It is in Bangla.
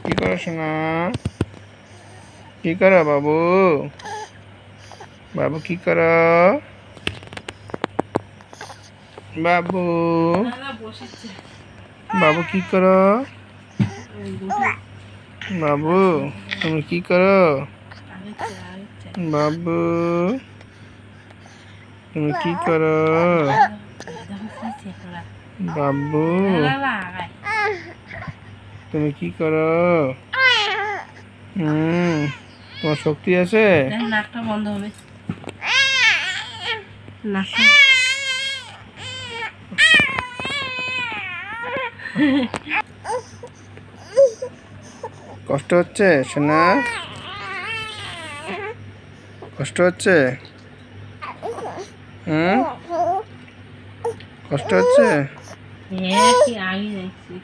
কি করো সোনা? কি করো বাবু? বাবু কি করো? বাবু বাবু কি করো? বাবু তুমি কি করো? বাবু তুমি কি করো? বাবু তুমি কি করো? তোমার শক্তি আছে? নাকটা বন্ধ হবে। নাকটা কষ্ট হচ্ছে সোনা? কষ্ট হচ্ছে? কষ্ট হচ্ছে? হ্যাঁ, কি আগে দেখছি।